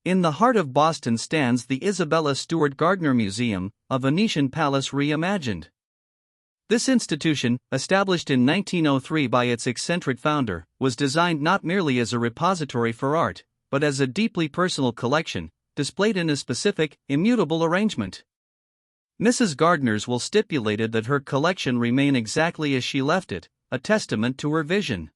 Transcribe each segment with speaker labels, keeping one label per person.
Speaker 1: In the heart of Boston stands the Isabella Stewart Gardner Museum, a Venetian palace reimagined. This institution, established in 1903 by its eccentric founder, was designed not merely as a repository for art, but as a deeply personal collection, displayed in a specific, immutable arrangement. Mrs. Gardner's will stipulated that her collection remain exactly as she left it, a testament to her vision.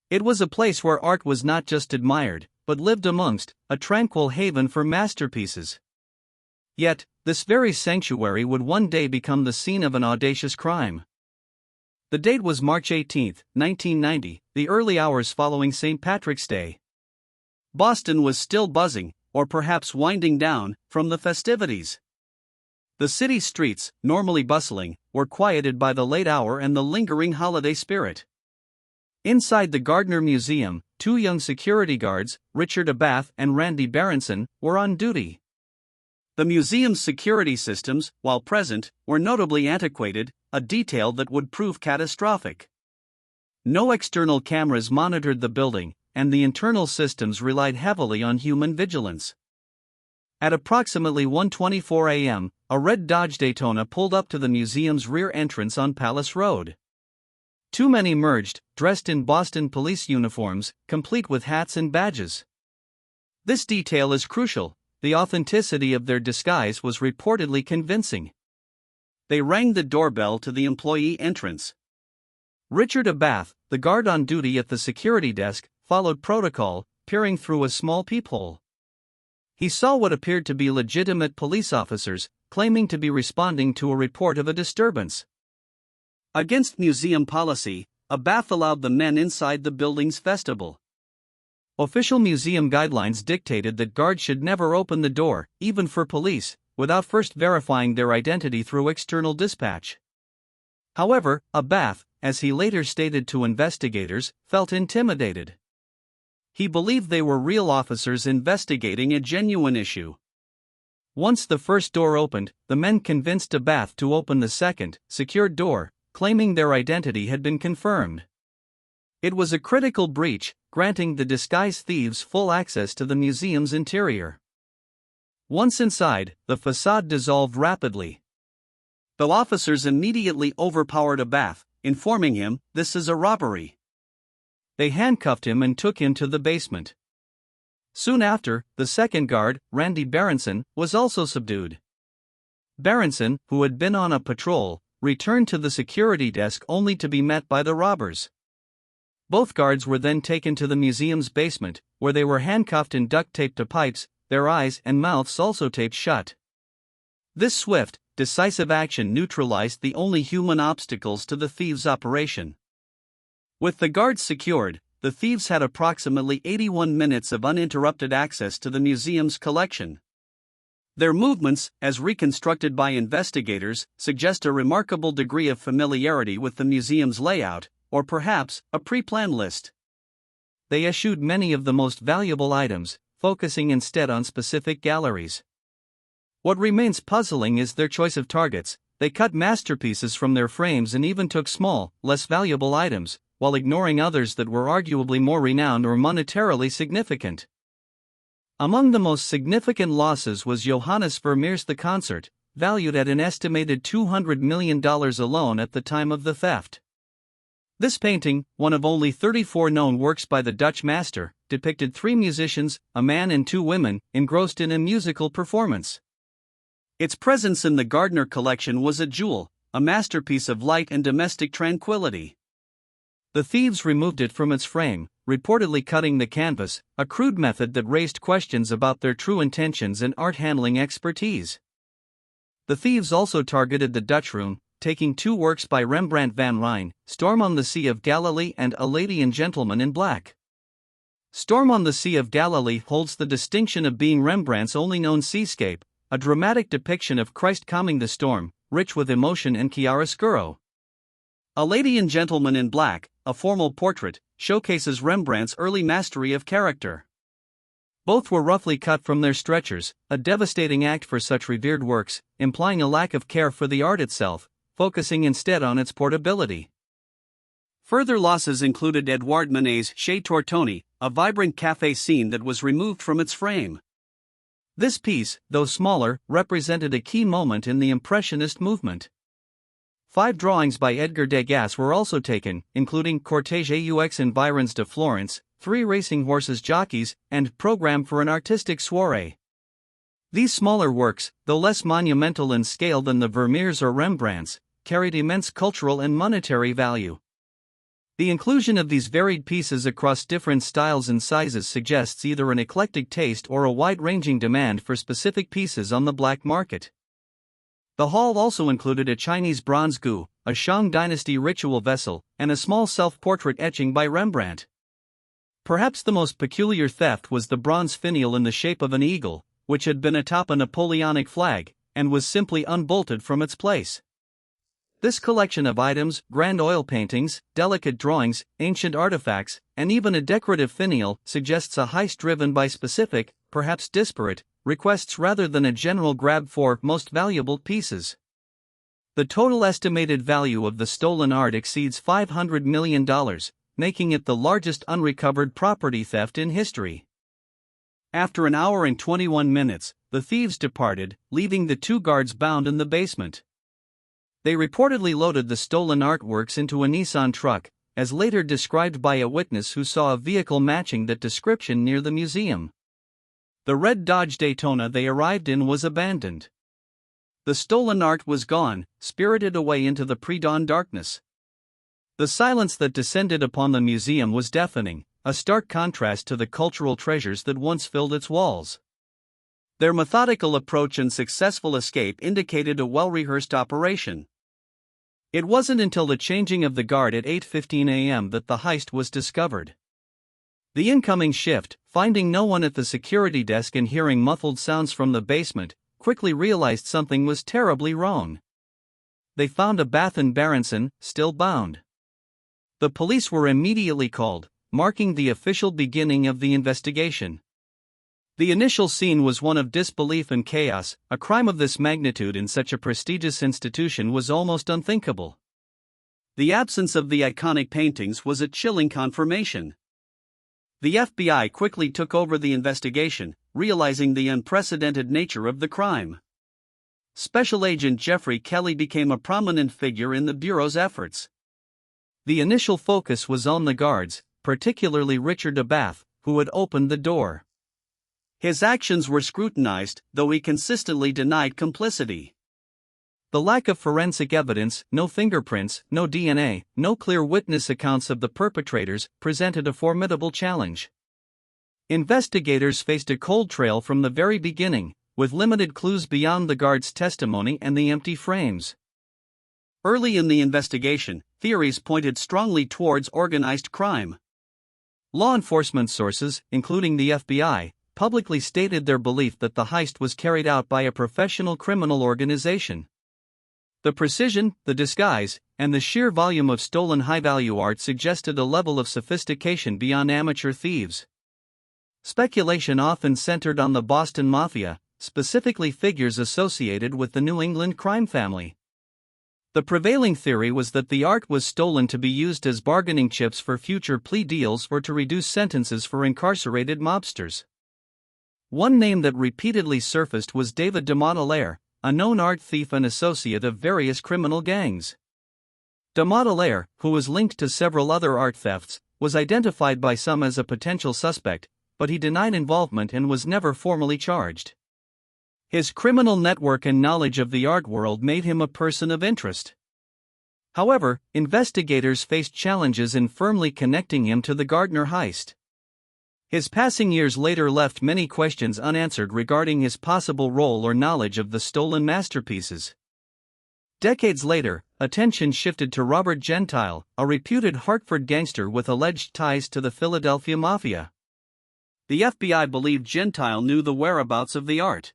Speaker 1: It was a place where art was not just admired, but lived amongst, a tranquil haven for masterpieces. Yet, this very sanctuary would one day become the scene of an audacious crime. The date was March 18, 1990, the early hours following St. Patrick's Day. Boston was still buzzing, or perhaps winding down, from the festivities. The city streets, normally bustling, were quieted by the late hour and the lingering holiday spirit. Inside the Gardner Museum, two young security guards, Richard Abath and Randy Berenson, were on duty. The museum's security systems, while present, were notably antiquated, a detail that would prove catastrophic. No external cameras monitored the building, and the internal systems relied heavily on human vigilance. At approximately 1:24 a.m., a red Dodge Daytona pulled up to the museum's rear entrance on Palace Road. Two men emerged, dressed in Boston police uniforms, complete with hats and badges. This detail is crucial. The authenticity of their disguise was reportedly convincing. They rang the doorbell to the employee entrance. Richard Abath, the guard on duty at the security desk, followed protocol, peering through a small peephole. He saw what appeared to be legitimate police officers, claiming to be responding to a report of a disturbance. Against museum policy, Abath allowed the men inside the building's vestibule. Official museum guidelines dictated that guards should never open the door, even for police, without first verifying their identity through external dispatch. However, Abath, as he later stated to investigators, felt intimidated. He believed they were real officers investigating a genuine issue. Once the first door opened, the men convinced Abath to open the second, secured door, claiming their identity had been confirmed. It was a critical breach, granting the disguised thieves full access to the museum's interior. Once inside, the facade dissolved rapidly. The officers immediately overpowered Abath, informing him, "This is a robbery." They handcuffed him and took him to the basement. Soon after, the second guard, Randy Berenson, was also subdued. Berenson, who had been on a patrol, returned to the security desk only to be met by the robbers. Both guards were then taken to the museum's basement, where they were handcuffed and duct-taped to pipes, their eyes and mouths also taped shut. This swift, decisive action neutralized the only human obstacles to the thieves' operation. With the guards secured, the thieves had approximately 81 minutes of uninterrupted access to the museum's collection. Their movements, as reconstructed by investigators, suggest a remarkable degree of familiarity with the museum's layout, or perhaps a pre-planned list. They eschewed many of the most valuable items, focusing instead on specific galleries. What remains puzzling is their choice of targets. They cut masterpieces from their frames and even took small, less valuable items, while ignoring others that were arguably more renowned or monetarily significant. Among the most significant losses was Johannes Vermeer's The Concert, valued at an estimated $200 million alone at the time of the theft. This painting, one of only 34 known works by the Dutch master, depicted three musicians, a man and two women, engrossed in a musical performance. Its presence in the Gardner collection was a jewel, a masterpiece of light and domestic tranquility. The thieves removed it from its frame, reportedly cutting the canvas, a crude method that raised questions about their true intentions and art handling expertise. The thieves also targeted the Dutch room, taking two works by Rembrandt van Rijn, Storm on the Sea of Galilee and A Lady and Gentleman in Black. Storm on the Sea of Galilee holds the distinction of being Rembrandt's only known seascape, a dramatic depiction of Christ calming the storm, rich with emotion and chiaroscuro. A Lady and Gentleman in Black, a formal portrait, showcases Rembrandt's early mastery of character. Both were roughly cut from their stretchers, a devastating act for such revered works, implying a lack of care for the art itself, focusing instead on its portability. Further losses included Edouard Manet's Chez Tortoni, a vibrant café scene that was removed from its frame. This piece, though smaller, represented a key moment in the Impressionist movement. 5 drawings by Edgar Degas were also taken, including Cortège aux Environs de Florence, 3 racing horses jockeys, and Programme for an Artistic Soirée. These smaller works, though less monumental in scale than the Vermeers or Rembrandts, carried immense cultural and monetary value. The inclusion of these varied pieces across different styles and sizes suggests either an eclectic taste or a wide-ranging demand for specific pieces on the black market. The haul also included a Chinese bronze gu, a Shang dynasty ritual vessel, and a small self-portrait etching by Rembrandt. Perhaps the most peculiar theft was the bronze finial in the shape of an eagle, which had been atop a Napoleonic flag, and was simply unbolted from its place. This collection of items, grand oil paintings, delicate drawings, ancient artifacts, and even a decorative finial suggests a heist driven by specific, perhaps disparate, requests rather than a general grab for most valuable pieces. The total estimated value of the stolen art exceeds $500 million, making it the largest unrecovered property theft in history. After an hour and 21 minutes, the thieves departed, leaving the 2 guards bound in the basement. They reportedly loaded the stolen artworks into a Nissan truck, as later described by a witness who saw a vehicle matching that description near the museum. The red Dodge Daytona they arrived in was abandoned. The stolen art was gone, spirited away into the pre-dawn darkness. The silence that descended upon the museum was deafening, a stark contrast to the cultural treasures that once filled its walls. Their methodical approach and successful escape indicated a well-rehearsed operation. It wasn't until the changing of the guard at 8:15 a.m. that the heist was discovered. The incoming shift, finding no one at the security desk and hearing muffled sounds from the basement, quickly realized something was terribly wrong. They found a Bath and Berenson, still bound. The police were immediately called, marking the official beginning of the investigation. The initial scene was one of disbelief and chaos. A crime of this magnitude in such a prestigious institution was almost unthinkable. The absence of the iconic paintings was a chilling confirmation. The FBI quickly took over the investigation, realizing the unprecedented nature of the crime. Special Agent Jeffrey Kelly became a prominent figure in the Bureau's efforts. The initial focus was on the guards, particularly Richard Abath, who had opened the door. His actions were scrutinized, though he consistently denied complicity. The lack of forensic evidence, no fingerprints, no DNA, no clear witness accounts of the perpetrators, presented a formidable challenge. Investigators faced a cold trail from the very beginning, with limited clues beyond the guard's testimony and the empty frames. Early in the investigation, theories pointed strongly towards organized crime. Law enforcement sources, including the FBI, publicly stated their belief that the heist was carried out by a professional criminal organization. The precision, the disguise, and the sheer volume of stolen high-value art suggested a level of sophistication beyond amateur thieves. Speculation often centered on the Boston Mafia, specifically figures associated with the New England crime family. The prevailing theory was that the art was stolen to be used as bargaining chips for future plea deals or to reduce sentences for incarcerated mobsters. One name that repeatedly surfaced was David de Montelaire, a known art thief and associate of various criminal gangs. De Montelaire, who was linked to several other art thefts, was identified by some as a potential suspect, but he denied involvement and was never formally charged. His criminal network and knowledge of the art world made him a person of interest. However, investigators faced challenges in firmly connecting him to the Gardner heist. His passing years later left many questions unanswered regarding his possible role or knowledge of the stolen masterpieces. Decades later, attention shifted to Robert Gentile, a reputed Hartford gangster with alleged ties to the Philadelphia Mafia. The FBI believed Gentile knew the whereabouts of the art.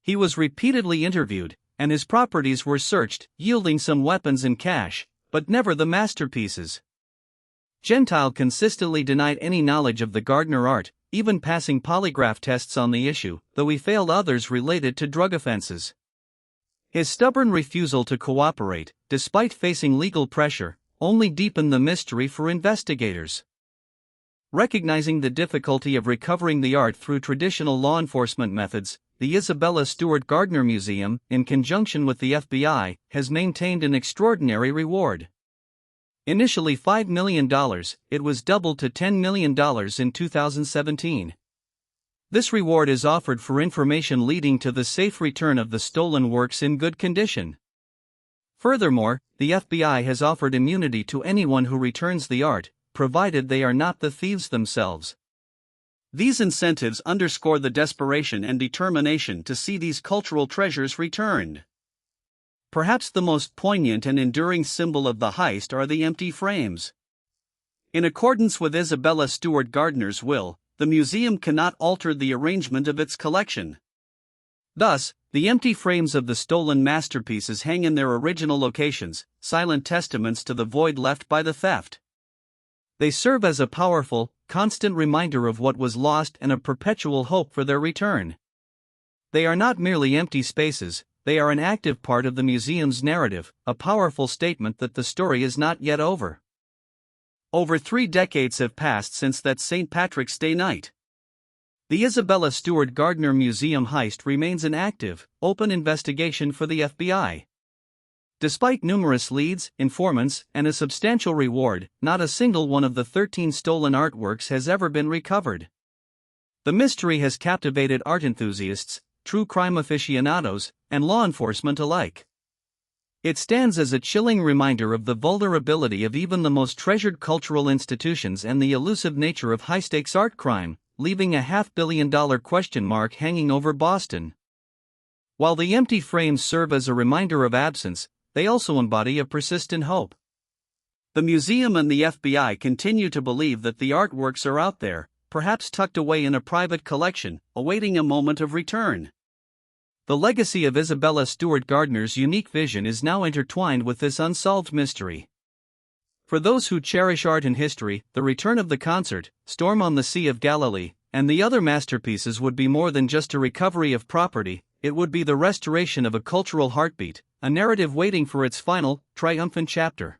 Speaker 1: He was repeatedly interviewed, and his properties were searched, yielding some weapons and cash, but never the masterpieces. Gentile consistently denied any knowledge of the Gardner art, even passing polygraph tests on the issue, though he failed others related to drug offenses. His stubborn refusal to cooperate, despite facing legal pressure, only deepened the mystery for investigators. Recognizing the difficulty of recovering the art through traditional law enforcement methods, the Isabella Stewart Gardner Museum, in conjunction with the FBI, has maintained an extraordinary reward. Initially $5 million, it was doubled to $10 million in 2017. This reward is offered for information leading to the safe return of the stolen works in good condition. Furthermore, the FBI has offered immunity to anyone who returns the art, provided they are not the thieves themselves. These incentives underscore the desperation and determination to see these cultural treasures returned. Perhaps the most poignant and enduring symbol of the heist are the empty frames. In accordance with Isabella Stewart Gardner's will, the museum cannot alter the arrangement of its collection. Thus, the empty frames of the stolen masterpieces hang in their original locations, silent testaments to the void left by the theft. They serve as a powerful, constant reminder of what was lost and a perpetual hope for their return. They are not merely empty spaces, they are an active part of the museum's narrative, a powerful statement that the story is not yet over. Over 3 decades have passed since that St. Patrick's Day night. The Isabella Stewart Gardner Museum heist remains an active, open investigation for the FBI. Despite numerous leads, informants, and a substantial reward, not a single one of the 13 stolen artworks has ever been recovered. The mystery has captivated art enthusiasts, true crime aficionados, and law enforcement alike. It stands as a chilling reminder of the vulnerability of even the most treasured cultural institutions and the elusive nature of high-stakes art crime, leaving a $500 million question mark hanging over Boston. While the empty frames serve as a reminder of absence, they also embody a persistent hope. The museum and the FBI continue to believe that the artworks are out there, perhaps tucked away in a private collection, awaiting a moment of return. The legacy of Isabella Stewart Gardner's unique vision is now intertwined with this unsolved mystery. For those who cherish art and history, the return of the concert, Storm on the Sea of Galilee, and the other masterpieces would be more than just a recovery of property, it would be the restoration of a cultural heartbeat, a narrative waiting for its final, triumphant chapter.